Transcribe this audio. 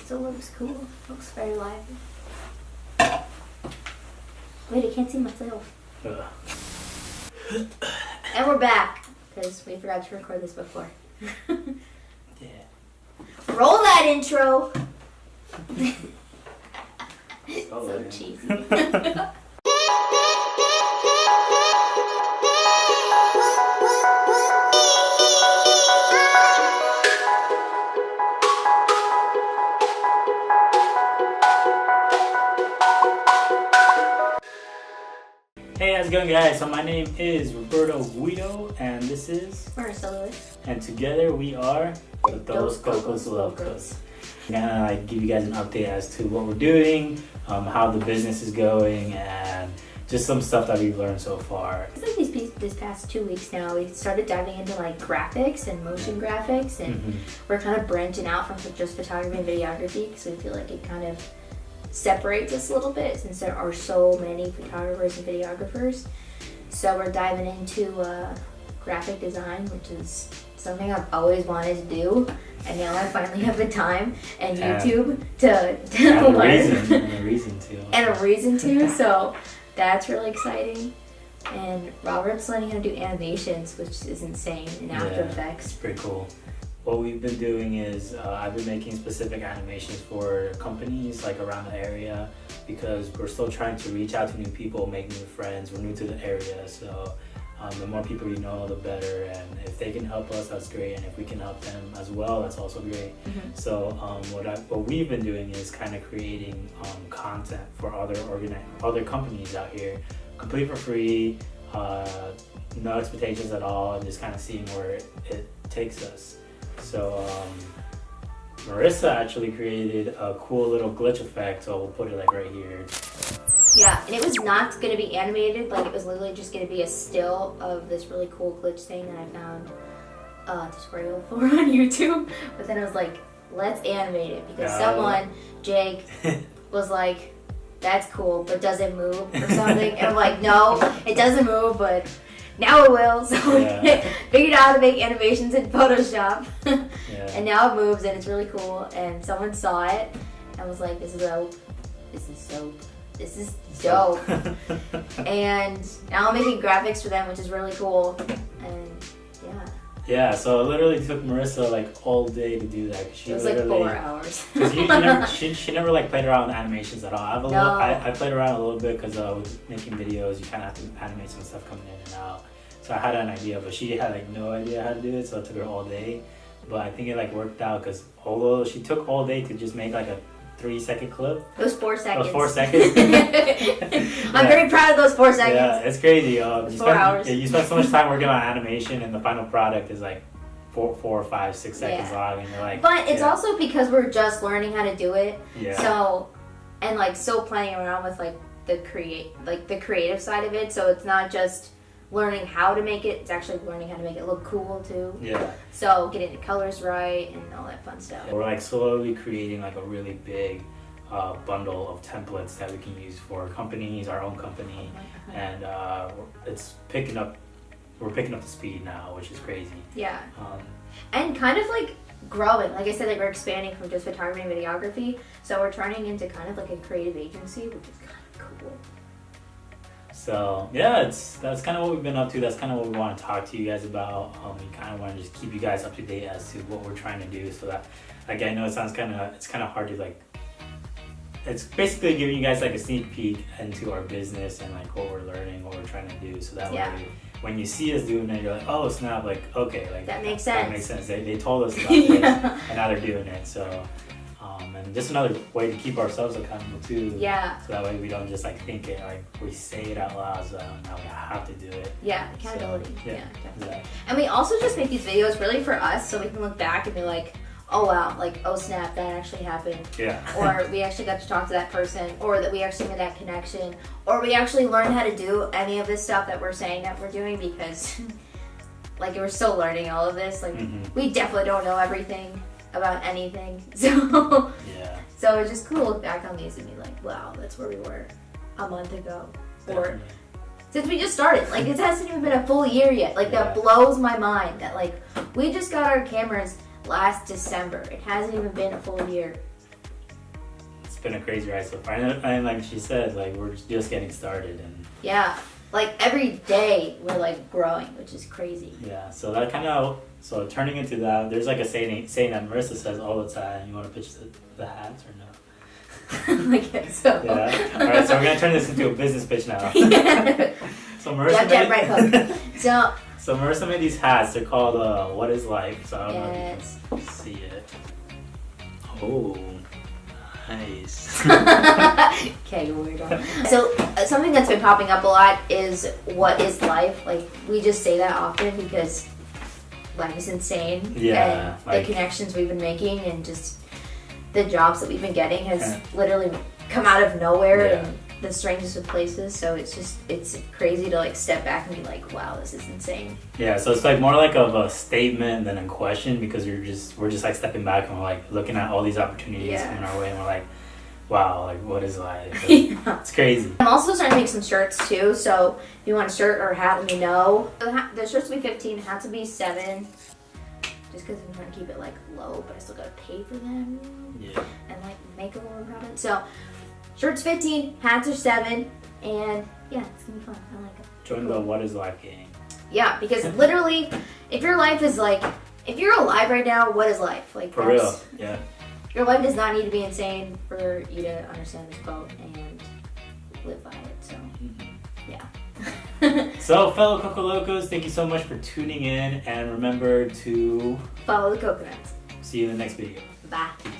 Still looks cool. Looks very lively. Wait, I can't see myself. And we're back because we forgot to record this before. Yeah. Roll that intro. Oh, So yeah. cheesy. Hey, how's it going, guys? So my name is Roberto Guido, and this is... Marissa Lewis. And together we are those Cocos Locos. I'm gonna give you guys an update as to what we're doing, how the business is going, and just some stuff that we've learned so far. It's like this past 2 weeks now, we started diving into like graphics and motion graphics, and we're kind of branching out from just photography and videography because we feel like it kind of separates us a little bit since there are so many photographers and videographers. So we're diving into graphic design, which is something I've always wanted to do, and now I finally have the time and YouTube to learn. And a reason to. And a reason to, so that's really exciting. And Robert's learning how to do animations, which is insane, in After Effects. It's pretty cool. What we've been doing is I've been making specific animations for companies like around the area because we're still trying to reach out to new people, make new friends. We're new to the area, so the more people you know, the better. And if they can help us, that's great. And if we can help them as well, that's also great. So what we've been doing is kind of creating content for other companies out here, complete for free, no expectations at all, and just kind of seeing where it takes us. So Marissa actually created a cool little glitch effect, so we'll put it like right here. Yeah, and it was not going to be animated, like it was literally just going to be a still of this really cool glitch thing that I found a tutorial for on YouTube. But then I was like, let's animate it because someone, Jake, was like, that's cool, but does it move or something? And I'm like, no, it doesn't move, but now it will. So we figured out how to make animations in Photoshop. And now it moves and it's really cool. And someone saw it and was like, this is dope. This is soap. This is dope. And now I'm making graphics for them, which is really cool. And yeah, so it literally took Marissa like all day to do that. It was like 4 hours. she never like played around with animations at all. I played around a little bit because with making videos, you kind of have to animate some stuff coming in and out. So I had an idea, but she had like no idea how to do it, so it took her all day. But I think it like worked out because although she took all day to just make like a 3-second clip. It was 4 seconds. It was 4 seconds. I'm very proud of those 4 seconds. Yeah, it's crazy. 4 hours. You spend so much time working on animation, and the final product is like 4, 5, 6 seconds long, and you're like. But it's also because we're just learning how to do it. Yeah. So, and like still playing around with like the creative side of it. So it's not just learning how to make it, it's actually learning how to make it look cool too. Yeah. So getting the colors right and all that fun stuff. We're like slowly creating like a really big bundle of templates that we can use for companies, our own company, and it's picking up. We're picking up the speed now, which is crazy. Yeah. And kind of like growing. Like I said, like we're expanding from just photography and videography, so we're turning into kind of like a creative agency, which is kind of cool. So yeah, that's kind of what we've been up to. That's kind of what we want to talk to you guys about. We kind of want to just keep you guys up to date as to what we're trying to do. So that, like, I know it's kind of hard to like. It's basically giving you guys like a sneak peek into our business and like what we're learning, what we're trying to do. So that way, when you see us doing it, you're like, oh snap! Like okay, like that makes sense. That makes sense. They told us about this, and now they're doing it. So. And just another way to keep ourselves accountable too. Yeah. So that way we don't just like think it, like we say it out loud, so now we have to do it. Yeah, accountability. So, yeah, definitely. Yeah. And we also just make these videos really for us so we can look back and be like, oh wow, like oh snap, that actually happened. Yeah. Or we actually got to talk to that person, or that we actually made that connection, or we actually learned how to do any of this stuff that we're saying that we're doing because like we're still learning all of this. Like we definitely don't know everything about anything, so so it's just cool to look back on these and be like, wow, that's where we were a month ago, or since we just started. Like it hasn't even been a full year yet. Like that blows my mind that like we just got our cameras last December. It hasn't even been a full year. been a crazy ride so far. And like she said, like we're just getting started, and Yeah, like every day we're like growing, which is crazy. yeah. So that kind of turning into that. There's like a saying that Marissa says all the time. You want to pitch the hats or no? I guess so. Yeah. All right. So we're gonna turn this into a business pitch now. Yeah. So Marissa Jab, right hook. So. So Marissa made these hats. They're called "What Is Life." So I don't know Yes. if you can see it. Oh, nice. Okay, weird one. So something that's been popping up a lot is what is life? Like we just say that often because life is insane. Yeah, And like- the connections we've been making and just the jobs that we've been getting has literally come out of nowhere Yeah. and the strangest of places. So it's crazy to like step back and be like, wow, this is insane. Yeah, so it's like more like of a statement than a question because we're just like stepping back and we're like looking at all these opportunities Yeah. coming our way and we're like, wow, like what is life? Yeah. It's crazy. I'm also starting to make some shirts too, so if you want a shirt or a hat, let me know. The shirts will be 15, hats will be 7, just because I'm trying to keep it like low, but I still gotta pay for them Yeah. and like make a little product. So shirts 15, hats are 7, and yeah, it's gonna be fun. I like it. Join the What Is Life gang. Yeah, because literally, if your life is like, if you're alive right now, what is life? Like For real. Yeah. Your life does not need to be insane for you to understand this quote and live by it. So, yeah. So, fellow Coco Locos, thank you so much for tuning in, and remember to Follow the coconuts. see you in the next video. Bye. Peace.